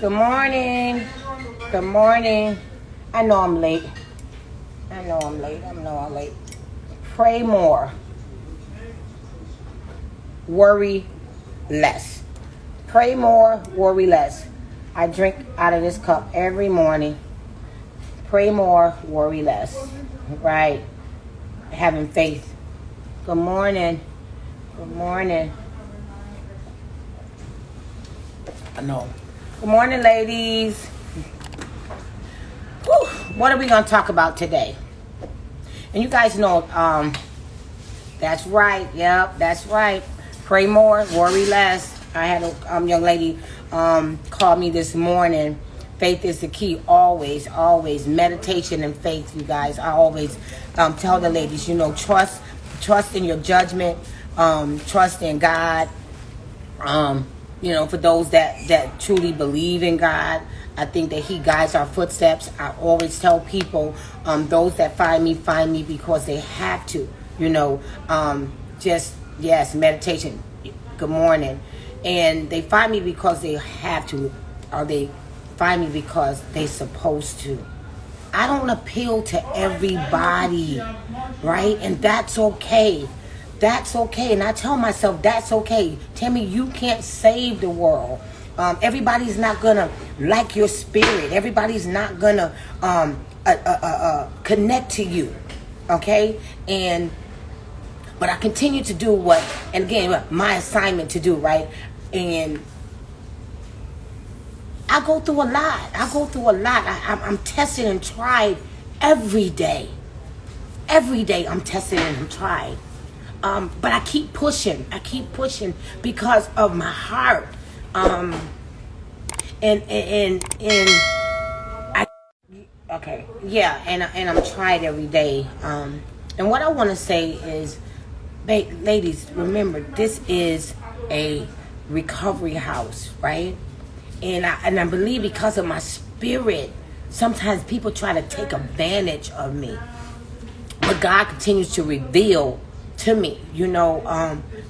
Good morning. Good morning. I know I'm late. I know I'm late. Pray more. Worry less. Pray more, worry less. I drink out of this cup every morning. Pray more, worry less. Right. Having faith. Good morning. Good morning. I know. Good morning, ladies. Whew. What are we going to talk about today? And you guys know, that's right. Yep, that's right. Pray more, worry less. I had a young lady call me this morning. Faith is the key. Always, always. Meditation and faith, you guys. I always tell the ladies, trust in your judgment. Trust in God. For those that truly believe in God, I think that He guides our footsteps. I always tell people, those that find me because they have to. Meditation. Good morning. And they find me because they have to, or they find me because they're supposed to. I don't appeal to everybody, right? And that's okay. That's okay. And I tell myself, that's okay. Tammy, you can't save the world. Everybody's not going to like your spirit. Everybody's not going to connect to you. Okay? But I continue to do my assignment to do, right? And I go through a lot. I'm tested and tried every day. Every day I'm tested and tried. But I keep pushing. Because of my heart. And I'm tried every day. And what I want to say is, ladies, remember, this is a recovery house, right? And I believe because of my spirit, sometimes people try to take advantage of me. But God continues to reveal to me,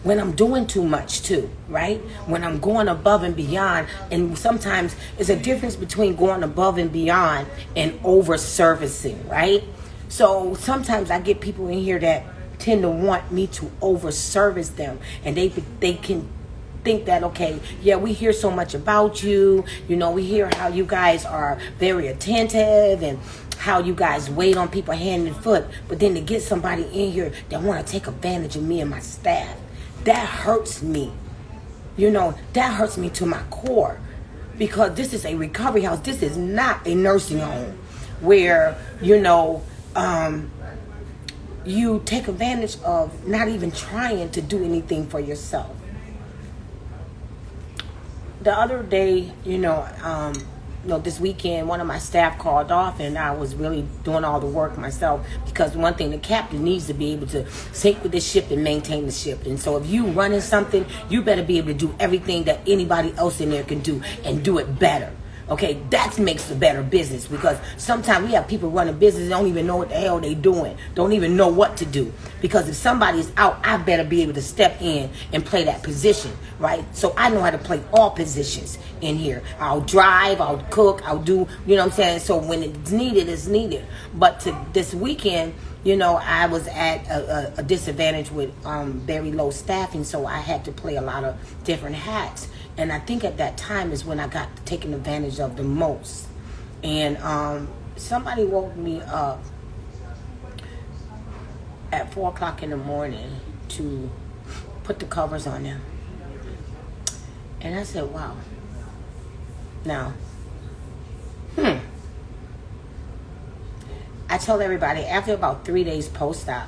when I'm doing too much too, right? When I'm going above and beyond. And sometimes there's a difference between going above and beyond and over servicing, right? So sometimes I get people in here that tend to want me to over service them, and they can think that, okay, yeah, we hear so much about you, we hear how you guys are very attentive and how you guys wait on people hand and foot, but then to get somebody in here that want to take advantage of me and my staff, that hurts me. That hurts me to my core, because this is a recovery house. This is not a nursing home where, you take advantage of not even trying to do anything for yourself. The other day, this weekend, one of my staff called off, and I was really doing all the work myself, because one thing, the captain needs to be able to sync with the ship and maintain the ship. And so if you running something, you better be able to do everything that anybody else in there can do and do it better. Okay, that makes a better business, because sometimes we have people running business that don't even know what the hell they doing, don't even know what to do. Because if somebody's out, I better be able to step in and play that position, right? So I know how to play all positions in here. I'll drive, I'll cook, I'll do, So when it's needed, it's needed. But this weekend, I was at a disadvantage with very low staffing, so I had to play a lot of different hats. And I think at that time is when I got taken advantage of the most. And somebody woke me up at 4 o'clock in the morning to put the covers on them. And I said, wow. Now, I tell everybody, after about 3 days post-op,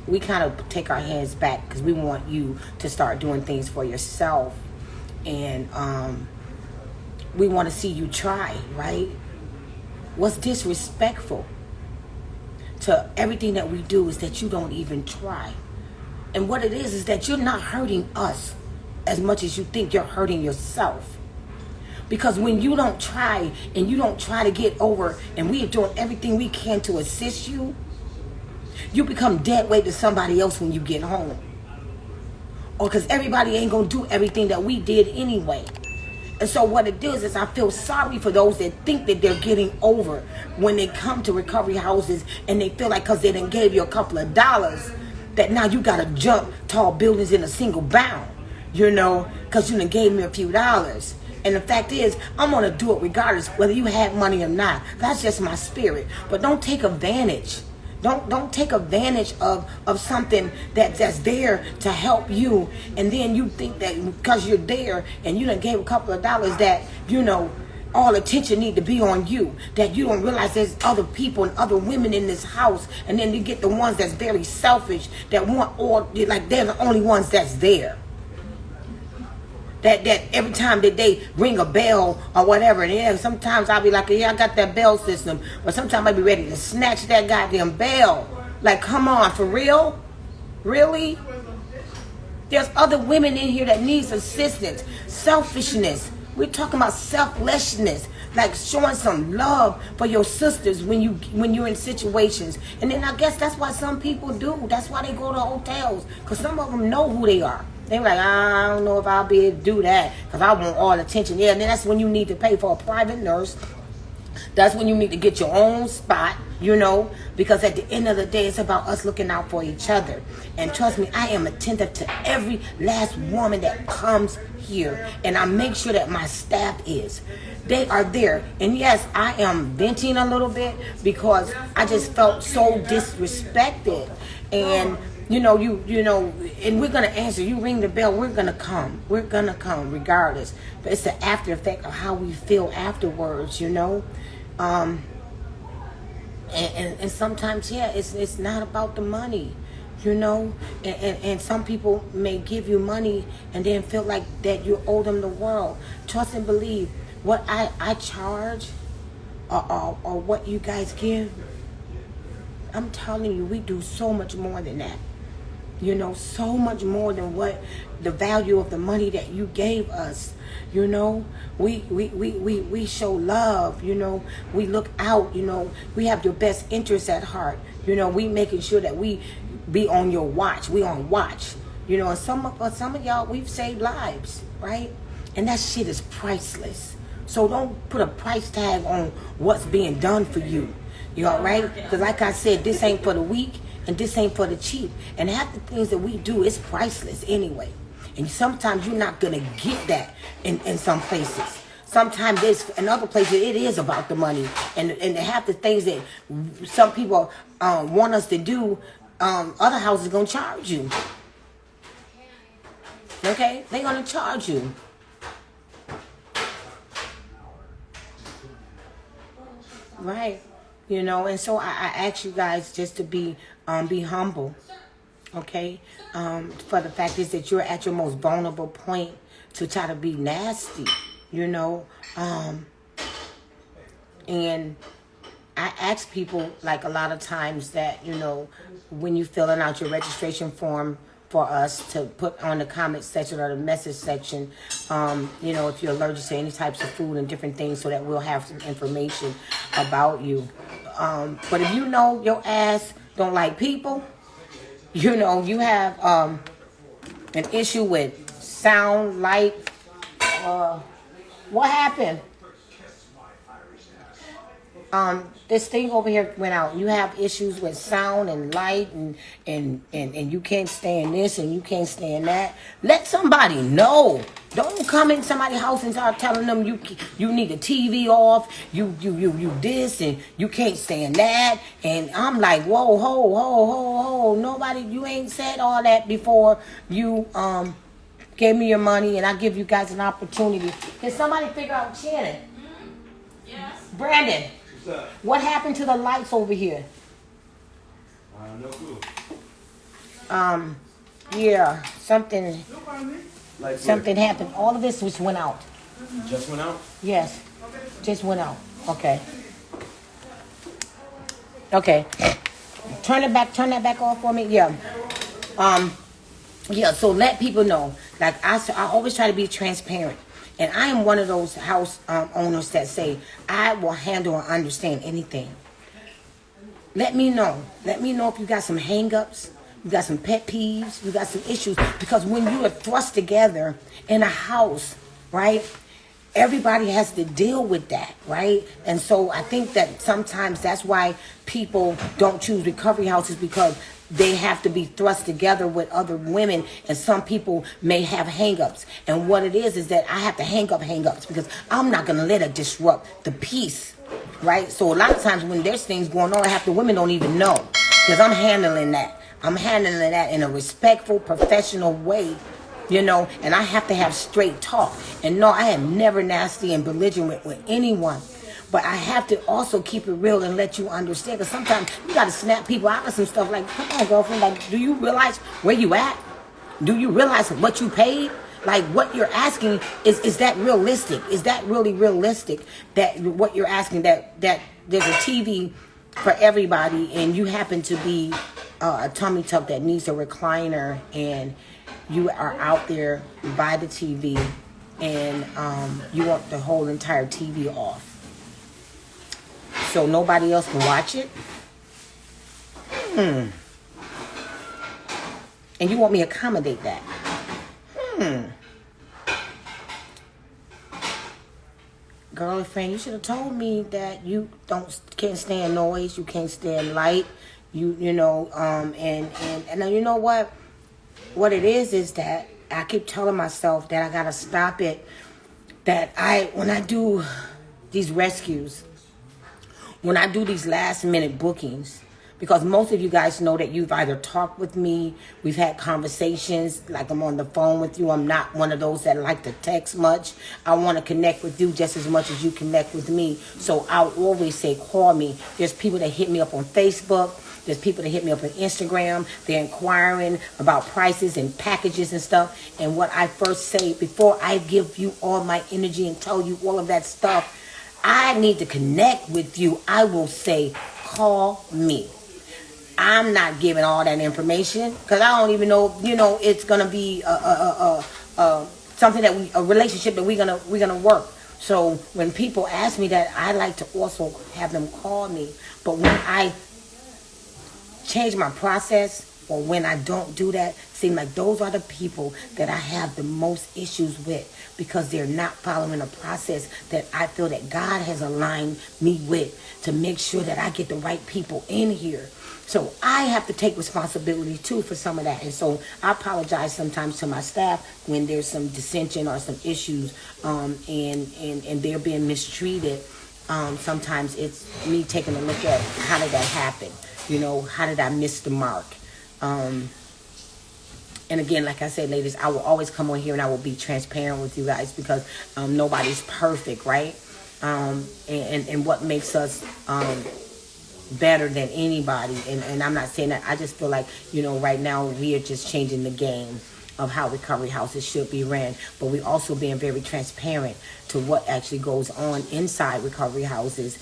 we kind of take our hands back, because we want you to start doing things for yourself. And we want to see you try, right? What's disrespectful to everything that we do is that you don't even try. And what it is that you're not hurting us as much as you think you're hurting yourself. Because when you don't try, and you don't try to get over, and we are doing everything we can to assist you, you become dead weight to somebody else when you get home. Or because everybody ain't going to do everything that we did anyway. And so what it does is I feel sorry for those that think that they're getting over when they come to recovery houses and they feel like because they done gave you a couple of dollars that now you got to jump tall buildings in a single bound, because you done gave me a few dollars. And the fact is, I'm going to do it regardless whether you have money or not. That's just my spirit. But don't take advantage. Don't take advantage of something that's there to help you, and then you think that because you're there and you done gave a couple of dollars that all attention need to be on you, that you don't realize there's other people and other women in this house, and then you get the ones that's very selfish that want all, like they're the only ones that's there. That every time that they ring a bell or whatever, and sometimes I'll be like, yeah, I got that bell system, but sometimes I'll be ready to snatch that goddamn bell. Like, come on, for real? Really? There's other women in here that needs assistance. Selfishness. We're talking about selflessness, like showing some love for your sisters when you're in situations. And then I guess that's why some people do. That's why they go to hotels, because some of them know who they are. They were like, I don't know if I'll be able to do that because I want all attention. Yeah, and then that's when you need to pay for a private nurse. That's when you need to get your own spot, because at the end of the day, it's about us looking out for each other. And trust me, I am attentive to every last woman that comes here. And I make sure that my staff is. They are there. And yes, I am venting a little bit because I just felt so disrespected. And and we're going to answer. You ring the bell, we're going to come. We're going to come regardless. But it's the after effect of how we feel afterwards, And sometimes, it's not about the money, And some people may give you money and then feel like that you owe them the world. Trust and believe. What I charge or what you guys give, I'm telling you, we do so much more than that. So much more than what the value of the money that you gave us. We show love. We look out. We have your best interests at heart. We making sure that we be on your watch. We on watch. And some of y'all, we've saved lives, right? And that shit is priceless. So don't put a price tag on what's being done for you. You all right? Because like I said, this ain't for the weak and this ain't for the cheap. And half the things that we do is priceless anyway. And sometimes you're not going to get that in some places. Sometimes in other places it is about the money. And half the things that some people want us to do, other houses going to charge you. Okay? They're going to charge you. Right. And so I ask you guys just to be humble, okay? For the fact is that you're at your most vulnerable point to try to be nasty, and I ask people, like, a lot of times that, when you filling out your registration form for us to put on the comment section or the message section, if you're allergic to any types of food and different things, so that we'll have some information about you. But if your ass don't like people, you have an issue with sound, light, what happened? This thing over here went out. You have issues with sound and light and you can't stand this and you can't stand that. Let somebody know. Don't come in somebody's house and start telling them you need the TV off, you this and you can't stand that. And I'm like, whoa, ho. Nobody, you ain't said all that before you gave me your money, and I give you guys an opportunity. Can somebody figure out Shannon? Mm-hmm. Yes. Brandon. What happened to the lights over here? No clue. Yeah, something happened. All of this just went out. Just went out? Yes, just went out. Okay. Turn that back off for me. Yeah. Yeah. So let people know. Like I always try to be transparent. And I am one of those house owners that say, I will handle and understand anything. Let me know. Let me know if you got some hang-ups, you got some pet peeves, you got some issues. Because when you are thrust together in a house, right, everybody has to deal with that, right? And so I think that sometimes that's why people don't choose recovery houses, because they have to be thrust together with other women, and some people may have hang-ups. And what it is that I have to hang-ups because I'm not going to let it disrupt the peace, right? So a lot of times when there's things going on, half the women don't even know, because I'm handling that. I'm handling that in a respectful, professional way, and I have to have straight talk. And no, I am never nasty and belligerent with anyone. But I have to also keep it real and let you understand. Because sometimes you got to snap people out of some stuff. Like, come on, girlfriend. Like, do you realize where you at? Do you realize what you paid? Like, what you're asking, is that realistic? Is that really realistic? That what you're asking, that there's a TV for everybody, and you happen to be a tummy tuck that needs a recliner, and you are out there by the TV, and you want the whole entire TV off, so nobody else can watch it. And you want me to accommodate that? Girlfriend, you should have told me that you can't stand noise, you can't stand light, and you know what it is that I keep telling myself that I gotta stop it. That when I do these rescues, when I do these last minute bookings, because most of you guys know that you've either talked with me, we've had conversations, like I'm on the phone with you. I'm not one of those that like to text much. I want to connect with you just as much as you connect with me. So I'll always say, call me. There's people that hit me up on Facebook. There's people that hit me up on Instagram. They're inquiring about prices and packages and stuff. And what I first say, before I give you all my energy and tell you all of that stuff, I need to connect with you. I will say, call me. I'm not giving all that information because I don't even know, it's gonna be something that a relationship that we're gonna work. So when people ask me that, I like to also have them call me. But when I change my process, or when I don't do that, seem like those are the people that I have the most issues with, because they're not following a process that I feel that God has aligned me with, to make sure that I get the right people in here. So I have to take responsibility too for some of that. And so I apologize sometimes to my staff when there's some dissension or some issues, and they're being mistreated. Sometimes it's me taking a look at, how did that happen? How did I miss the mark? And again, like I said, ladies, I will always come on here and I will be transparent with you guys, because nobody's perfect, right? And what makes us better than anybody, and I'm not saying that, I just feel like, right now we are just changing the game of how recovery houses should be ran, but we also being very transparent to what actually goes on inside recovery houses,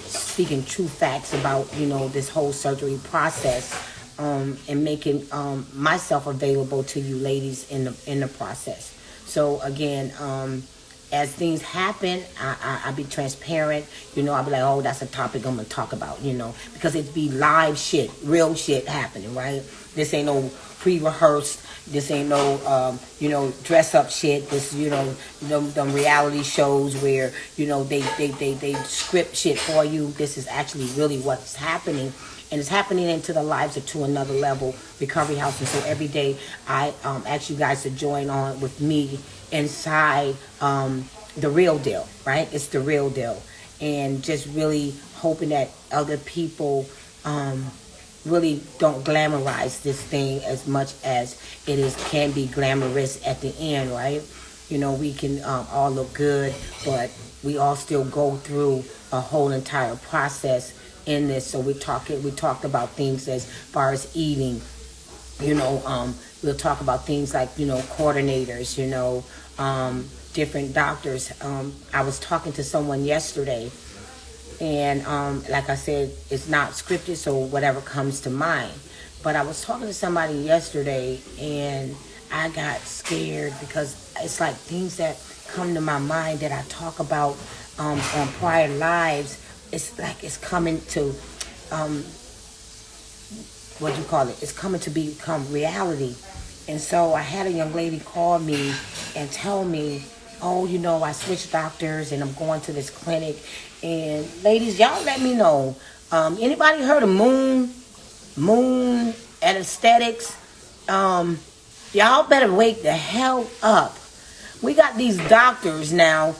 speaking true facts about, this whole surgery process, and making myself available to you ladies in the process. So again, as things happen, I be transparent. I'll be like, oh, that's a topic I'm going to talk about, because it be live shit, real shit happening, right? This ain't no pre-rehearsed. This ain't no, dress up shit. This, them reality shows where, they script shit for you. This is actually really what's happening. And it's happening into the lives of To Another Level Recovery House. And so every day I ask you guys to join on with me inside the real deal, right? It's the real deal. And just really hoping that other people really don't glamorize this thing as much as can be glamorous at the end, right? We can all look good, but we all still go through a whole entire process in this. So we talked about things as far as eating, we'll talk about things like, coordinators, different doctors. I was talking to someone yesterday, and like I said, it's not scripted, so whatever comes to mind. But I was talking to somebody yesterday, and I got scared because it's like things that come to my mind that I talk about on prior lives. It's like it's coming to, it's coming to become reality. And so I had a young lady call me and tell me oh, I switched doctors and I'm going to this clinic. And ladies, y'all let me know. Anybody heard of Moon anesthetics? Y'all better wake the hell up. We got these doctors now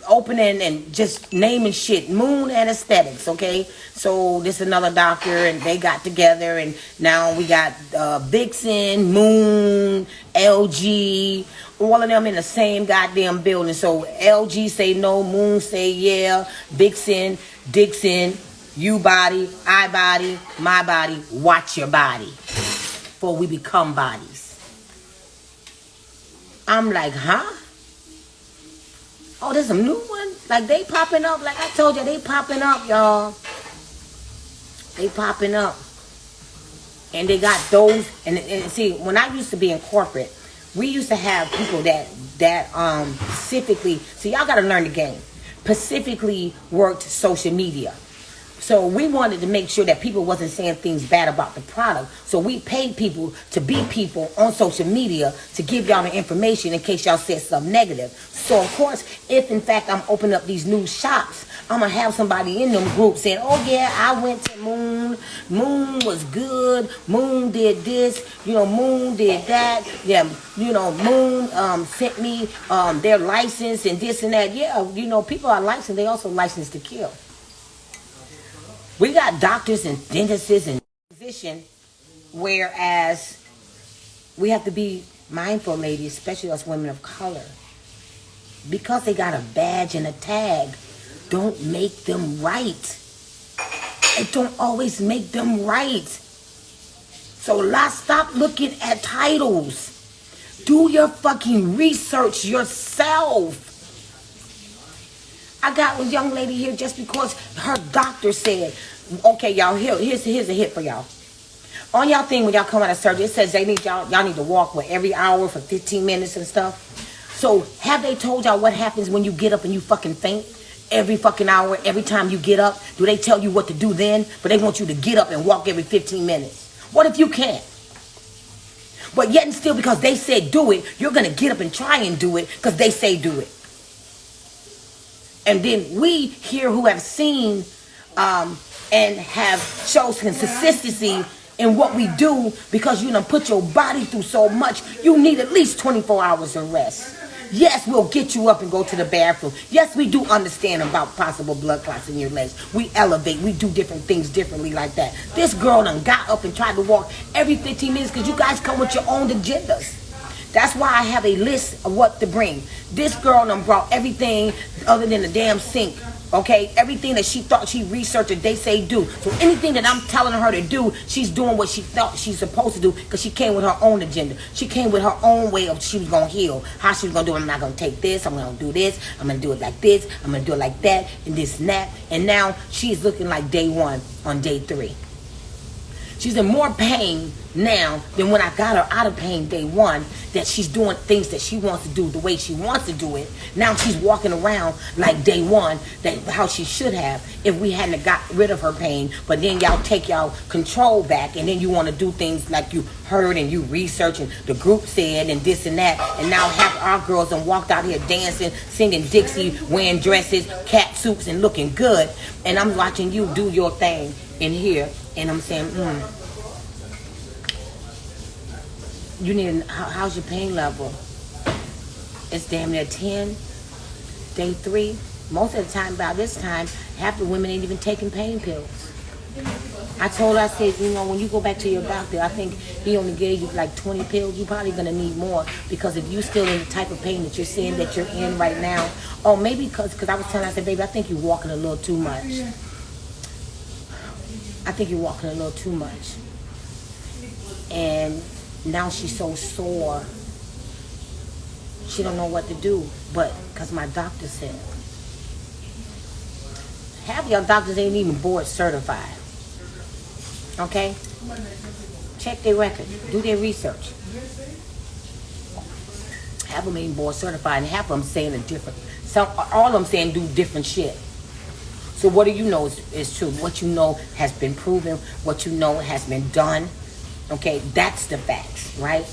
opening and just naming shit. Moon anesthetics, okay? So this is another doctor and they got together and now we got Vixen, Moon, LG, all of them in the same goddamn building. So LG say no, Moon say yeah, Vixen, Dixon, you body, I body, my body, watch your body. For we become bodies. I'm like, huh? Oh, there's some new ones? Like, they popping up. Like I told you, they popping up, y'all. They popping up. And they got those. And see, when I used to be in corporate, we used to have people that specifically, see, y'all got to learn the game. Specifically worked social media. So we wanted to make sure that people wasn't saying things bad about the product. So we paid people to be people on social media to give y'all the information in case y'all said something negative. So of course, if in fact I'm opening up these new shops, I'm going to have somebody in them groups saying, oh yeah, I went to Moon. Moon was good. Moon did this. Moon did that. Yeah, Moon sent me their license and this and that. Yeah, people are licensed. They also licensed to kill. We got doctors and dentists and physicians, whereas we have to be mindful, ladies, especially us women of color. Because they got a badge and a tag, don't make them right. It don't always make them right. So stop looking at titles. Do your fucking research yourself. I got a young lady here just because her doctor said, okay, y'all, here's a hit for y'all. On y'all thing when y'all come out of surgery, it says y'all need to walk every hour for 15 minutes and stuff. So have they told y'all what happens when you get up and you fucking faint? Every fucking hour, every time you get up, do they tell you what to do then? But they want you to get up and walk every 15 minutes. What if you can't? But yet and still, because they said do it, you're going to get up and try and do it because they say do it. And then we here who have seen and have shown consistency in what we do, because you done put your body through so much, you need at least 24 hours of rest. Yes, we'll get you up and go to the bathroom. Yes, we do understand about possible blood clots in your legs. We elevate. We do different things differently like that. This girl done got up and tried to walk every 15 minutes because you guys come with your own agendas. That's why I have a list of what to bring. This girl done brought everything other than the damn sink. Okay? Everything that she thought she researched, they say do. So anything that I'm telling her to do, she's doing what she thought she's supposed to do because she came with her own agenda. She came with her own way of she was going to heal. How she was going to do it. I'm not going to take this. I'm going to do this. I'm going to do it like this. I'm going to do it like that and this and that. And now she's looking like day 1 on day 3. She's in more pain now than when I got her out of pain day 1, that she's doing things that she wants to do the way she wants to do it. Now she's walking around like day 1, that how she should have if we hadn't got rid of her pain. But then y'all take y'all control back, and then you want to do things like you heard and you research and the group said and this and that. And now half our girls and walked out here dancing, singing Dixie, wearing dresses, cat suits, and looking good. And I'm watching you do your thing in here. And I'm saying, you need, how's your pain level? It's damn near 10, day 3. Most of the time, by this time, half the women ain't even taking pain pills. I told her, I said, when you go back to your doctor, I think he only gave you like 20 pills. You're probably going to need more, because if you're still in the type of pain that you're saying that you're in right now, or maybe because I was telling her, I said, baby, I think you're walking a little too much. I think you're walking a little too much. And now she's so sore. She don't know what to do. But because my doctor said. Half y'all doctors ain't even board certified. Okay? Check their record. Do their research. Half of them ain't board certified, and half of them saying a different. All of them saying do different shit. So what do you know is true? What you know has been proven. What you know has been done. Okay, that's the facts, right?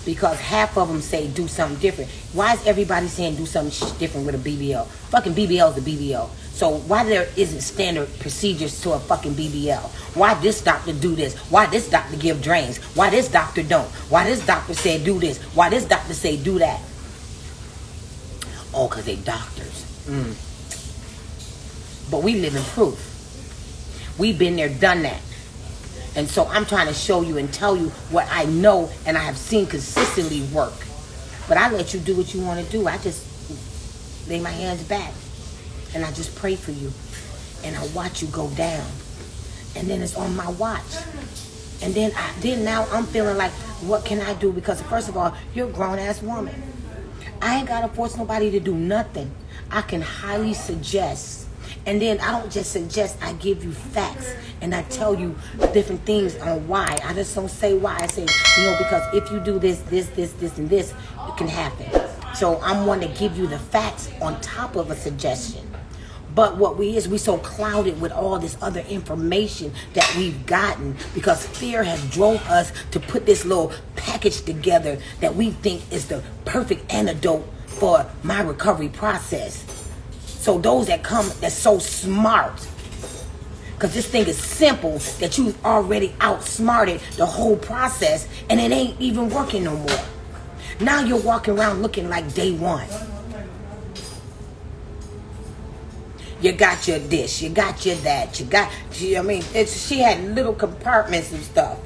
because half of them say do something different. Why is everybody saying do something different with a BBL? Fucking BBL is a BBL. So why there isn't standard procedures to a fucking BBL? Why this doctor do this? Why this doctor give drains? Why this doctor don't? Why this doctor say do this? Why this doctor say do that? Oh, because they doctors. But we live in proof. We've been there, done that. And so I'm trying to show you and tell you what I know and I have seen consistently work. But I let you do what you want to do. I just lay my hands back and I just pray for you. And I watch you go down. And then it's on my watch. And then now I'm feeling like, what can I do? Because first of all, you're a grown-ass woman. I ain't got to force nobody to do nothing. I can highly suggest. And then I don't just suggest, I give you facts. And I tell you different things on why. I just don't say why. I say, because if you do this, and this, it can happen. So I'm one to give you the facts on top of a suggestion. But what we so clouded with all this other information that we've gotten because fear has drove us to put this little package together that we think is the perfect antidote for my recovery process. So those that come, that's so smart, because this thing is simple that you've already outsmarted the whole process and it ain't even working no more. Now you're walking around looking like day one. You got your this, you got your that, she had little compartments and stuff,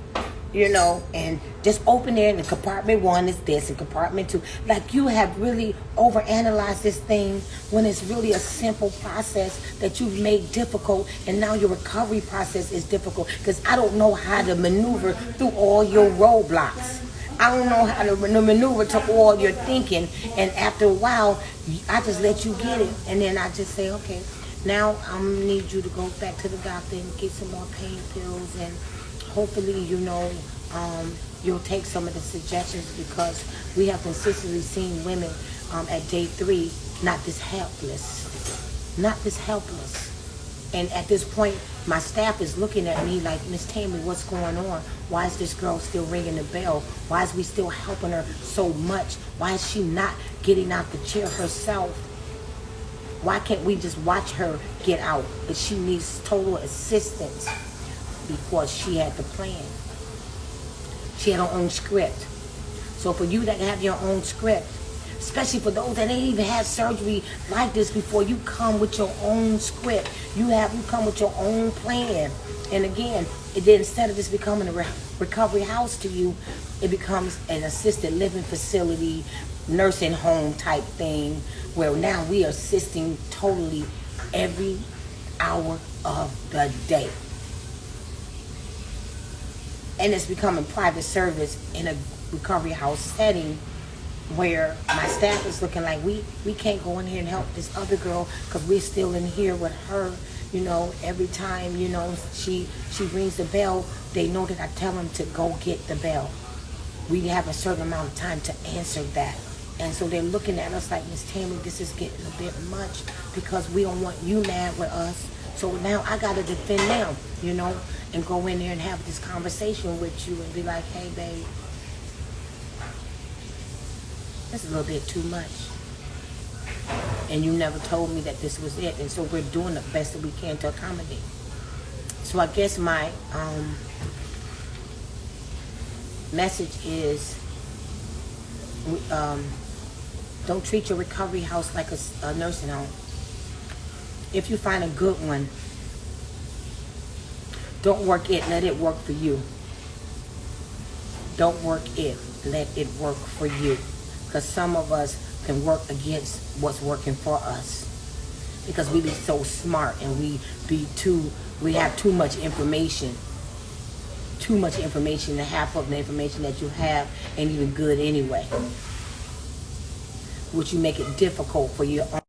and just open there, and compartment 1 is this, and compartment 2. Like you have really overanalyzed this thing when it's really a simple process that you've made difficult, and now your recovery process is difficult because I don't know how to maneuver through all your roadblocks. I don't know how to maneuver to all your thinking, and after a while, I just let you get it, and then I just say, okay, now I need you to go back to the doctor and get some more pain pills, and hopefully, you'll take some of the suggestions because we have consistently seen women at day 3 not this helpless. And at this point, my staff is looking at me like, Miss Tammy, what's going on? Why is this girl still ringing the bell? Why is we still helping her so much? Why is she not getting out the chair herself? Why can't we just watch her get out? But she needs total assistance because she had the plan. She had her own script. So for you that have your own script, especially for those that ain't even had surgery like this before, you come with your own script. You come with your own plan. And again, instead of this becoming a recovery house to you, it becomes an assisted living facility, nursing home type thing, where now we are assisting totally every hour of the day. And it's becoming private service in a recovery house setting where my staff is looking like we can't go in here and help this other girl because we're still in here with her. Every time, she rings the bell, they know that I tell them to go get the bell. We have a certain amount of time to answer that. And so they're looking at us like, Miss Tammy, this is getting a bit much because we don't want you mad with us. So now I got to defend them, and go in there and have this conversation with you and be like, hey, babe, that's a little bit too much. And you never told me that this was it. And so we're doing the best that we can to accommodate. So I guess my message is, don't treat your recovery house like a nursing home. If you find a good one, don't work it, let it work for you. Don't work it, let it work for you. Because some of us can work against what's working for us. Because we be so smart and we have too much information. Too much information, and half of the information that you have ain't even good anyway. Which you make it difficult for your own.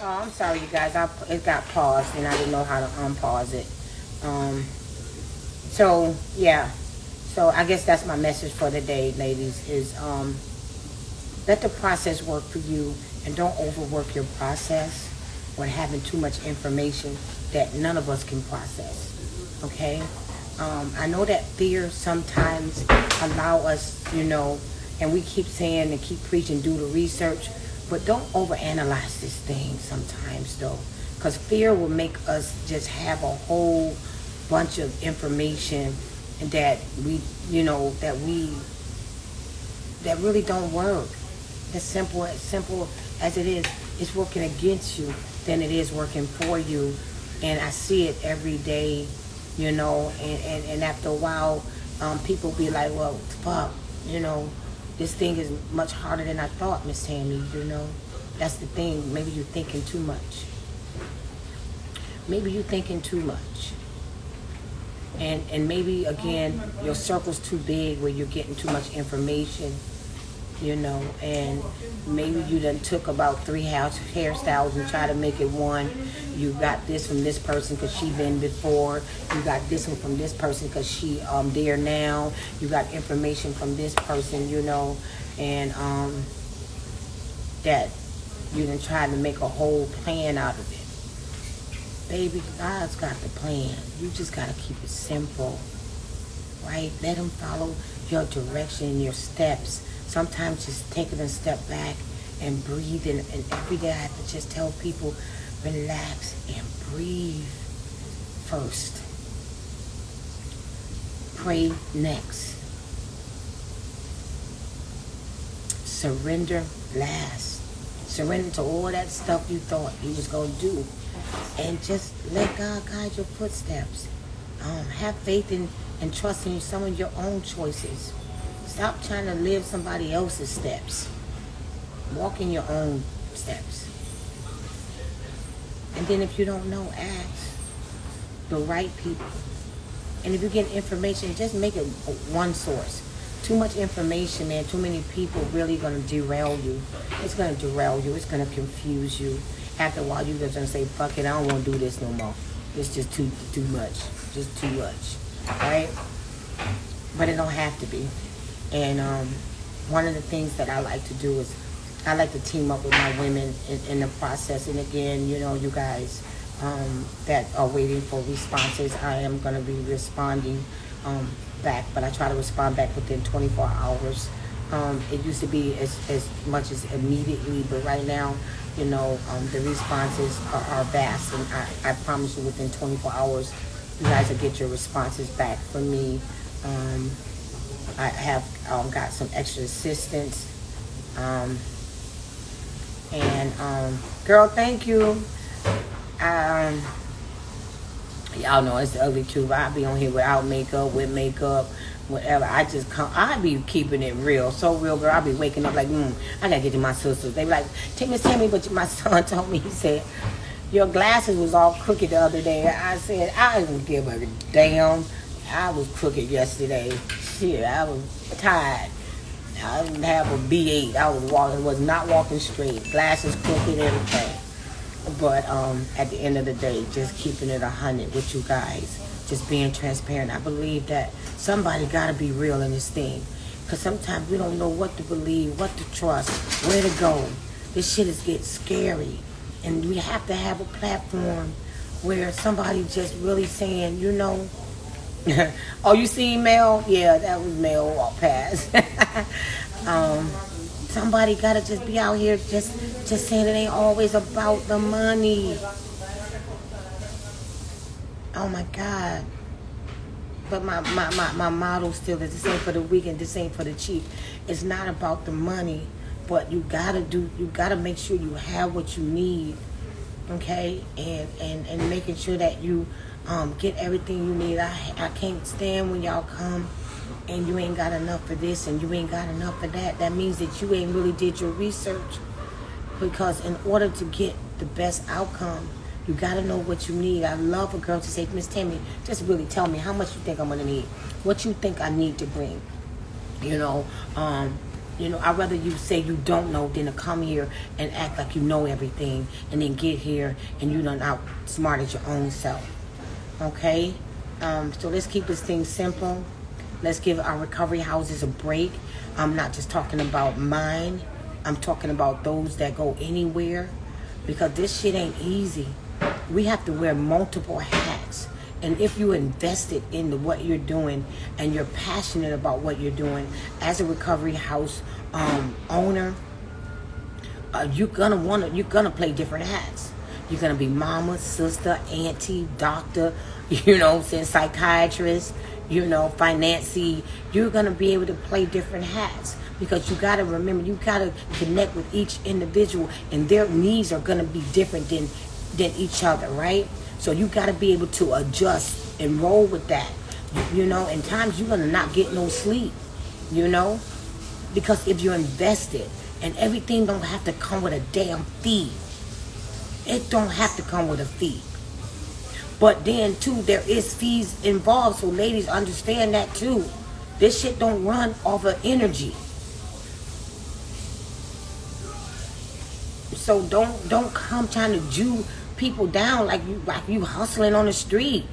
Oh, I'm sorry, you guys. It got paused, and I didn't know how to unpause it. So, yeah. So, I guess that's my message for the day, ladies, is let the process work for you, and don't overwork your process or having too much information that none of us can process, okay? I know that fear sometimes allow us, And we keep saying and keep preaching, do the research. But don't overanalyze this thing sometimes, though. Because fear will make us just have a whole bunch of information that we, that really don't work. As simple as it is, it's working against you than it is working for you. And I see it every day, and after a while, people be like, well, fuck, this thing is much harder than I thought, Miss Tammy, That's the thing. Maybe you're thinking too much. And maybe, again, your circle's too big where you're getting too much information, and maybe you done took about 3 hairstyles and try to make it one. You got this from this person because she been before. You got this one from this person because she there now. You got information from this person, and that you done tried to make a whole plan out of it. Baby, God's got the plan. You just got to keep it simple, right? Let him follow your direction, your steps. Sometimes just taking a step back and breathing. And every day I have to just tell people, relax and breathe first. Pray next. Surrender last. Surrender to all that stuff you thought you was going to do. And just let God guide your footsteps. Have faith and trust in some of your own choices. Stop trying to live somebody else's steps. Walk in your own steps. And then if you don't know, ask the right people. And if you get information, just make it one source. Too much information, man, too many people really going to derail you. It's going to derail you. It's going to confuse you. After a while, you're just going to say, fuck it, I don't want to do this no more. It's just too much. Just too much. Right? But it don't have to be. And one of the things that I like to do is I like to team up with my women in the process. And again, you guys that are waiting for responses, I am going to be responding back. But I try to respond back within 24 hours. It used to be as much as immediately, but right now, the responses are vast, and I promise you within 24 hours, you guys will get your responses back from me. I have got some extra assistance, and girl, thank you. Y'all know it's the ugly truth. I be on here without makeup, with makeup, whatever. I be keeping it real. So real, girl. I be waking up like, I gotta get to my sisters. They be like, Miss Tammy, but my son told me, he said, your glasses was all crooked the other day. I said, I didn't give a damn. I was crooked yesterday. Shit, I was tired. I didn't have a B8. I was not walking straight. Glasses crooked, everything. But at the end of the day, just keeping it 100 with you guys, just being transparent. I believe that somebody got to be real in this thing, because sometimes we don't know what to believe, what to trust, where to go. This shit is getting scary, and we have to have a platform where somebody just really saying, oh, you seen Mel? Yeah, that was Mel walk past. Somebody gotta just be out here just saying it ain't always about the money. Oh my God. But my motto still is, this ain't for the weak and this ain't for the cheap. It's not about the money, but you gotta make sure you have what you need, okay? And making sure that you get everything you need. I can't stand when y'all come and you ain't got enough for this and you ain't got enough for that. That means that you ain't really did your research. Because in order to get the best outcome, you got to know what you need. I love a girl to say, Miss Tammy, just really tell me how much you think I'm going to need. What you think I need to bring. I'd rather you say you don't know than to come here and act like you know everything and then get here and you done outsmarted your own self. Okay? So let's keep this thing simple. Let's give our recovery houses a break. I'm not just talking about mine. I'm talking about those that go anywhere, because this shit ain't easy. We have to wear multiple hats. And if you invested into what you're doing and you're passionate about what you're doing as a recovery house owner, you're gonna play different hats. You're gonna be mama, sister, auntie, doctor, psychiatrist, financier. You're gonna be able to play different hats because you gotta remember, you gotta connect with each individual, and their needs are gonna be different than each other, right? So you gotta be able to adjust and roll with that. In times you're gonna not get no sleep, because if you're invested, and everything don't have to come with a damn fee. It don't have to come with a fee. But then too, there is fees involved, so ladies understand that too. This shit don't run off of energy. So don't come trying to Jew people down like you hustling on the street.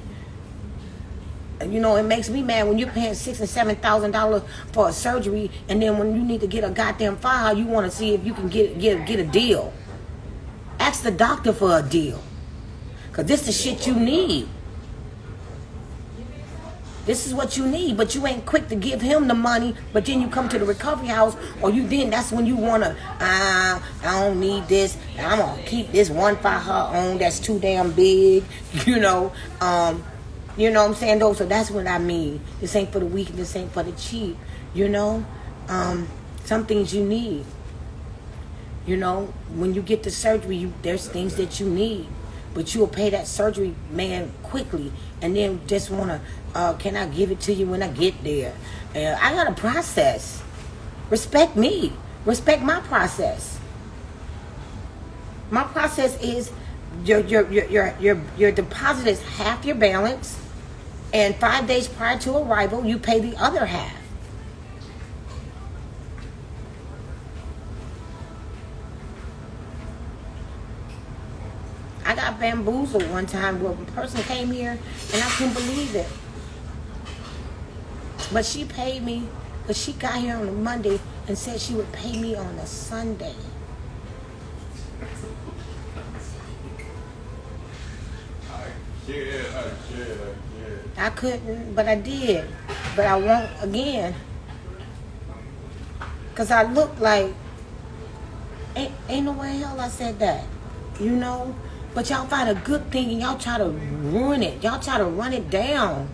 It makes me mad when you're paying $6,000 and $7,000 for a surgery, and then when you need to get a goddamn file, you want to see if you can get a deal. Ask the doctor for a deal, cause this is the shit you need. This is what you need, but you ain't quick to give him the money. But then you come to the recovery house, or that's when you wanna. I don't need this. I'm gonna keep this one for her own. That's too damn big. You know what I'm saying, though? So that's what I mean. This ain't for the weak, this ain't for the cheap. Some things you need. When you get the surgery, there's things that you need. But you will pay that surgery man quickly. And then just want to, can I give it to you when I get there? I got a process. Respect me. Respect my process. My process is your deposit is half your balance. And 5 days prior to arrival, you pay the other half. I got bamboozled one time where a person came here and I couldn't believe it. But she paid me, but she got here on a Monday and said she would pay me on a Sunday. I couldn't, but I did. But I won't again. Because I look like, ain't no way in hell I said that. But y'all find a good thing and y'all try to ruin it. Y'all try to run it down.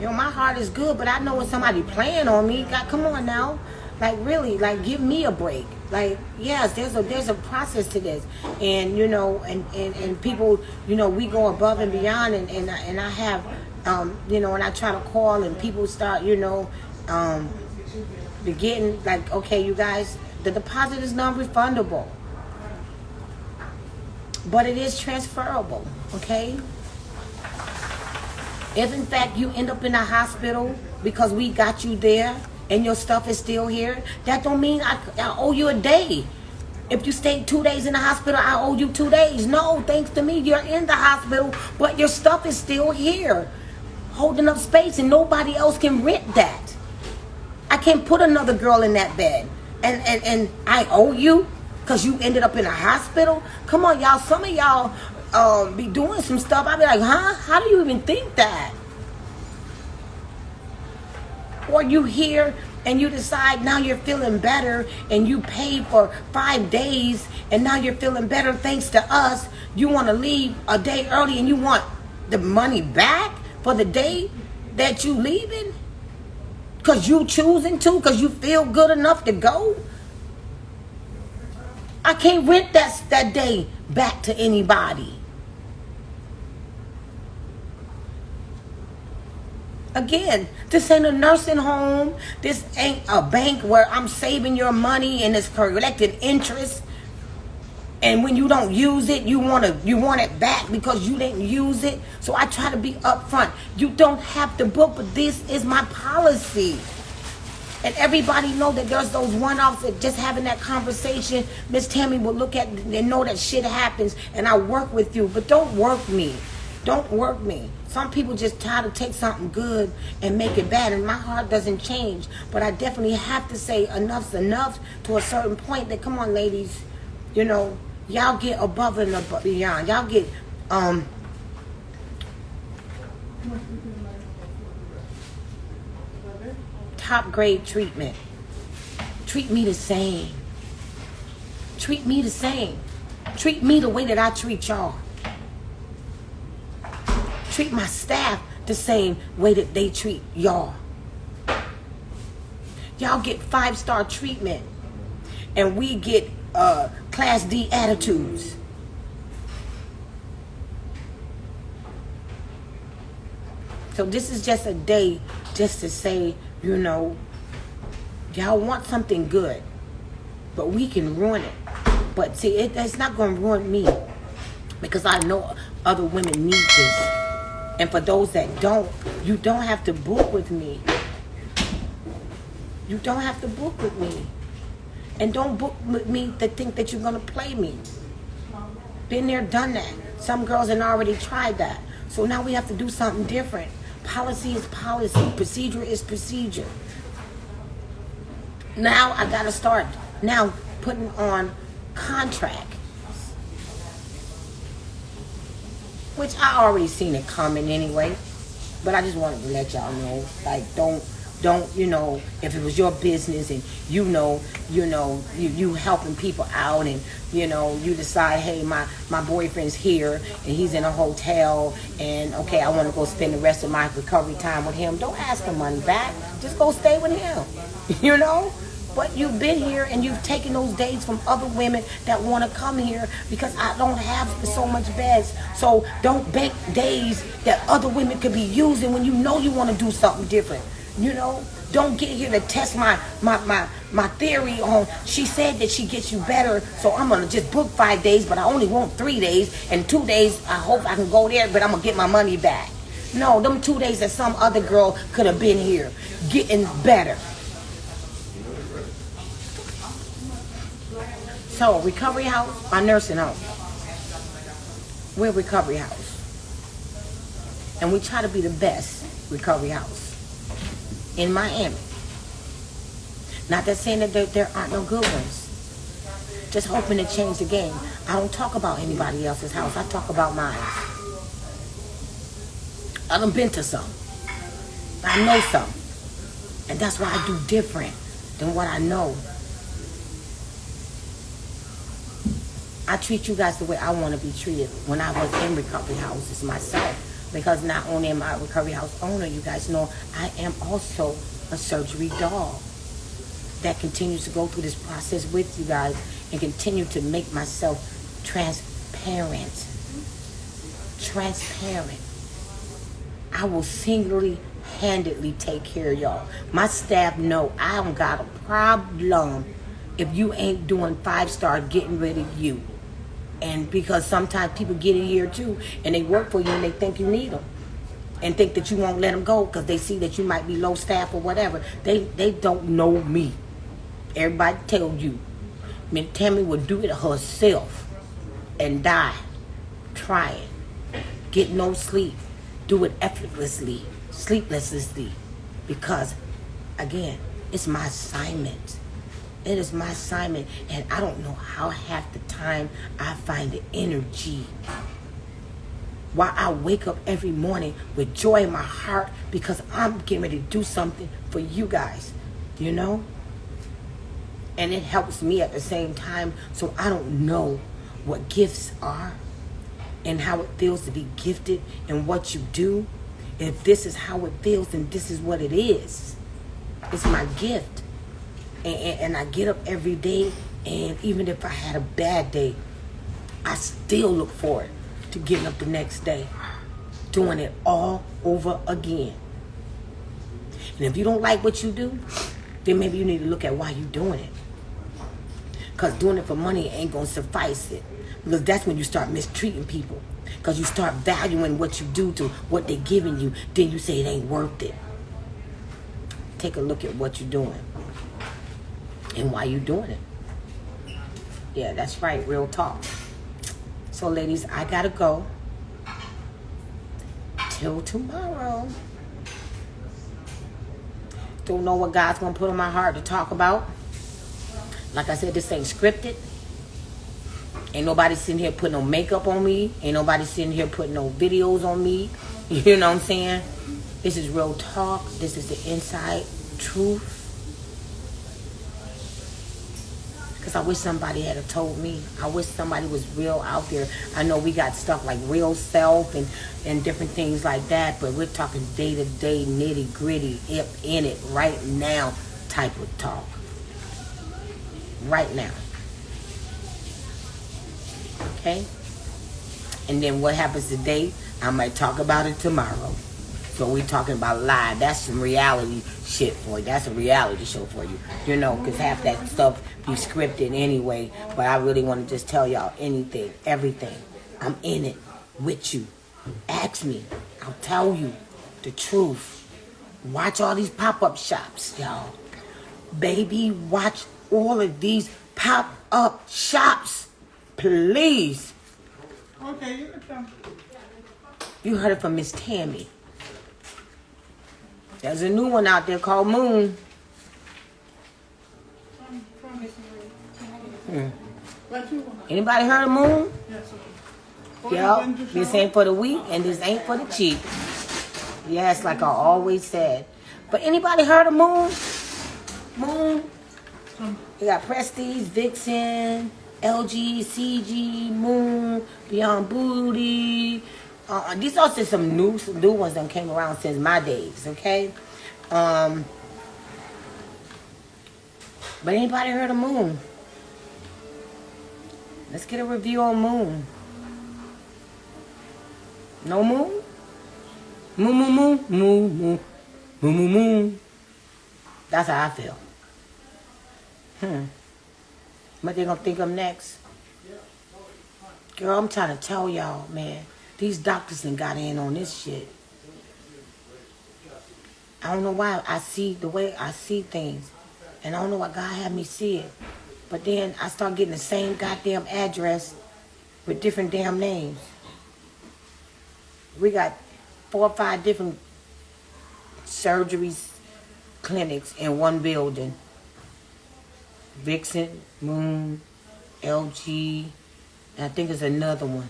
My heart is good, but I know when somebody playing on me, God, come on now. Like, really, like, give me a break. Like, yes, there's a process to this. And, and people, we go above and beyond. And I have, and I try to call and people start, getting like, okay, you guys, the deposit is non-refundable. But it is transferable, okay? If in fact you end up in a hospital because we got you there and your stuff is still here, that don't mean I owe you a day. If you stayed 2 days in the hospital, I owe you 2 days. No, thanks to me, you're in the hospital, but your stuff is still here, holding up space, and nobody else can rent that. I can't put another girl in that bed. And I owe you because you ended up in a hospital? Come on, y'all. Some of y'all be doing some stuff. I be like, huh? How do you even think that? Or you hear and you decide now you're feeling better and you paid for 5 days and now you're feeling better thanks to us. You want to leave a day early and you want the money back for the day that you leaving? Because you choosing to? Because you feel good enough to go? I can't rent that day back to anybody. Again, this ain't a nursing home. This ain't a bank where I'm saving your money and it's collected interest. And when you don't use it, you want it back because you didn't use it. So I try to be upfront. You don't have to book, but this is my policy. And everybody know that there's those one-offs that just having that conversation, Miss Tammy will look at and know that shit happens and I work with you. But don't work me. Don't work me. Some people just try to take something good and make it bad, and my heart doesn't change. But I definitely have to say enough's enough to a certain point that, come on, ladies, y'all get above and beyond. Y'all get Top grade treatment. Treat me the same. Treat me the same. Treat me the way that I treat y'all. Treat my staff the same way that they treat y'all. Y'all get 5-star treatment, and we get Class D attitudes. So this is just a day just to say, you know, y'all want something good, but we can ruin it. But see, it's not going to ruin me, because I know other women need this. And for those that don't, you don't have to book with me. You don't have to book with me. And don't book with me to think that you're going to play me. Been there, done that. Some girls have already tried that. So now we have to do something different. Policy is policy. Procedure is procedure. Now I got to start now putting on contract. Which I already seen it coming anyway. But I just wanted to let y'all know. Like, don't, you know, if it was your business and you helping people out, and, you know, you decide, hey, my boyfriend's here and he's in a hotel, and, okay, I want to go spend the rest of my recovery time with him. Don't ask for money back. Just go stay with him, you know? But you've been here and you've taken those days from other women that want to come here, because I don't have so much beds. So don't bank days that other women could be using when you know you want to do something different. You know, don't get here to test my theory on, she said that she gets you better, so I'm going to just book 5 days, but I only want 3 days, and 2 days I hope I can go there, but I'm going to get my money back. No, them 2 days that some other girl could have been here getting better. So, recovery house or nursing home? We're a recovery house. And we try to be the best recovery house in Miami. Not that saying that there aren't no good ones. Just hoping to change the game. I don't talk about anybody else's house. I talk about mine. I done been to some. I know some. And that's why I do different than what I know. I treat you guys the way I want to be treated when I was in recovery houses myself. Because not only am I a recovery house owner, you guys know I am also a surgery dog that continues to go through this process with you guys and continue to make myself transparent. Transparent. I will single-handedly take care of y'all. My staff know I don't got a problem if you ain't doing 5-star getting rid of you. And because sometimes people get in here too and they work for you and they think you need them and think that you won't let them go because they see that you might be low staff or whatever. They don't know me. Everybody tell you. Miss Tammy would do it herself and die trying. Get no sleep. Do it effortlessly, sleeplessly, because again, it's my assignment. It is my assignment, and I don't know how half the time I find the energy. Why I wake up every morning with joy in my heart, because I'm getting ready to do something for you guys, you know? And it helps me at the same time, so I don't know what gifts are and how it feels to be gifted in what you do. If this is how it feels, then this is what it is. It's my gift. And I get up every day, and even if I had a bad day, I still look forward to getting up the next day, doing it all over again. And if you don't like what you do, then maybe you need to look at why you're doing it. Because doing it for money ain't going to suffice it. Because that's when you start mistreating people. Because you start valuing what you do to what they're giving you. Then you say it ain't worth it. Take a look at what you're doing. And why you doing it. Yeah, that's right. Real talk. So, ladies, I got to go. Till tomorrow. Don't know what God's going to put on my heart to talk about. Like I said, this ain't scripted. Ain't nobody sitting here putting no makeup on me. Ain't nobody sitting here putting no videos on me. You know what I'm saying? This is real talk. This is the inside truth. Because I wish somebody had told me. I wish somebody was real out there. I know we got stuff like real self and different things like that, but we're talking day-to-day, nitty-gritty, in it, right now type of talk. Right now. Okay? And then what happens today, I might talk about it tomorrow. So we talking about live. That's some reality shit for you. That's a reality show for you. You know, because half that stuff be scripted anyway. But I really want to just tell y'all anything, everything. I'm in it with you. Ask me. I'll tell you the truth. Watch all these pop-up shops, y'all. Baby, watch all of these pop-up shops. Please. Okay, you look down. You heard it from Miss Tammy. There's a new one out there called Moon. Anybody heard of Moon? Yes, okay. Yup. This ain't for the weak and this ain't for the cheap. Yes, like I always said. But anybody heard of Moon? Moon? You got Prestige, Vixen, LG, CG, Moon, Beyond Booty. These also some new ones that came around since my days, okay? But anybody heard of Moon? Let's get a review on Moon. No Moon? Moon, moon, moon, moon, moon, moon, moon, moon. That's how I feel. What they gonna think of next? Girl, I'm trying to tell y'all, man. These doctors done got in on this shit. I don't know why I see the way I see things. And I don't know why God had me see it. But then I start getting the same goddamn address with different damn names. We got 4 or 5 different surgeries, clinics in one building. Vixen, Moon, LG, and I think there's another one.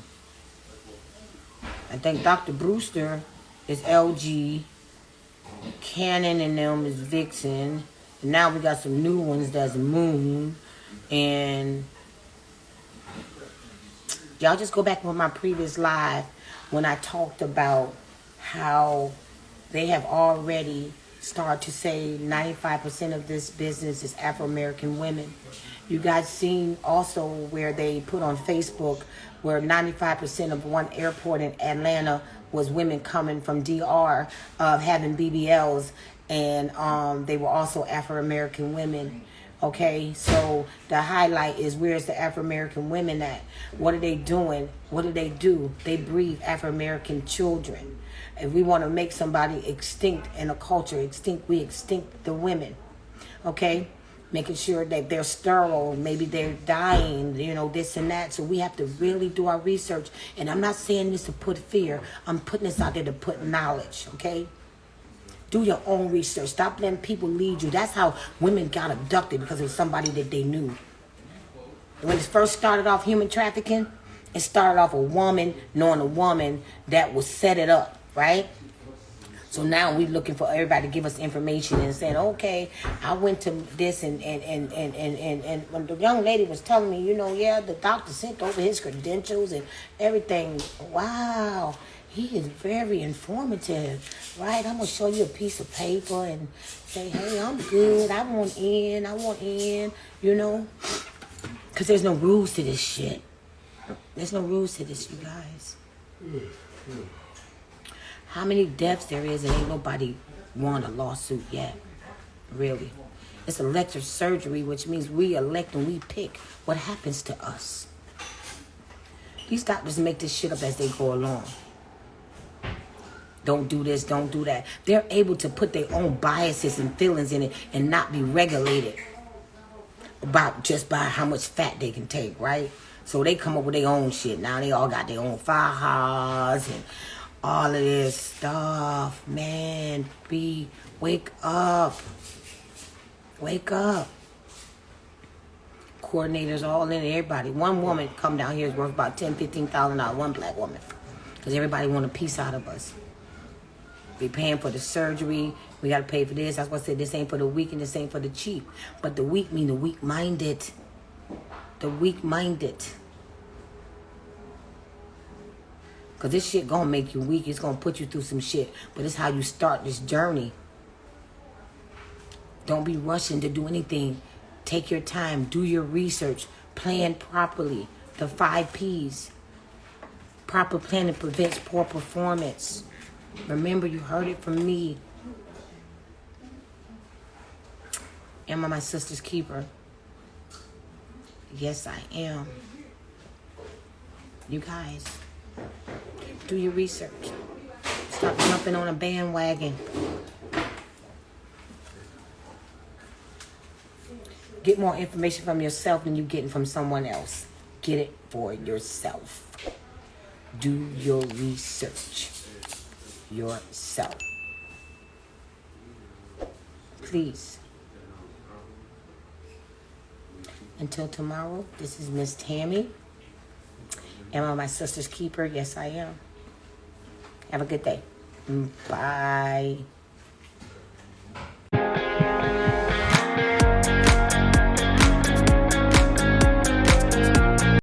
I think Dr. Brewster is LG, Canon and them is Vixen, and now we got some new ones that's Moon, and y'all just go back with my previous live when I talked about how they have already started to say 95% of this business is Afro-American women. You guys seen also where they put on Facebook where 95% of one airport in Atlanta was women coming from DR having BBLs, and they were also Afro-American women. Okay, so the highlight is, where's the Afro-American women at? What are they doing? What do? They breed Afro-American children. If we want to make somebody extinct in a culture, we extinct the women. Okay? Making sure that they're sterile, maybe they're dying, you know, this and that. So we have to really do our research. And I'm not saying this to put fear. I'm putting this out there to put knowledge, okay? Do your own research. Stop letting people lead you. That's how women got abducted, because of somebody that they knew. When it first started off human trafficking, it started off a woman knowing a woman that would set it up, right? So now we're looking for everybody to give us information and saying, okay, I went to this and when the young lady was telling me, you know, yeah, the doctor sent over his credentials and everything. Wow, he is very informative, right? I'm going to show you a piece of paper and say, hey, I'm good. I want in, you know, because there's no rules to this shit. There's no rules to this, you guys. How many deaths there is and ain't nobody won a lawsuit yet. Really. It's elective surgery, which means we elect and we pick what happens to us. These doctors make this shit up as they go along. Don't do this, don't do that. They're able to put their own biases and feelings in it and not be regulated just by how much fat they can take, right? So they come up with their own shit. Now they all got their own fajas and all of this stuff. Man, wake up. Wake up. coordinators, all in, everybody. One woman come down here is worth about $10,000-$15,000. One black woman, because everybody want a piece out of us. We paying for the surgery. We got to pay for this. That's why I said this ain't for the weak and this ain't for the cheap. But the weak mean the weak-minded. The weak-minded. Because this shit going to make you weak. It's going to put you through some shit. But it's how you start this journey. Don't be rushing to do anything. Take your time. Do your research. Plan properly. The 5 Ps. Proper planning prevents poor performance. Remember, you heard it from me. Am I my sister's keeper? Yes, I am. You guys, do your research. Stop jumping on a bandwagon. Get more information from yourself than you're getting from someone else. Get it for yourself. Do your research yourself. Please. Until tomorrow, this is Miss Tammy. Am I my sister's keeper? Yes, I am. Have a good day. Bye.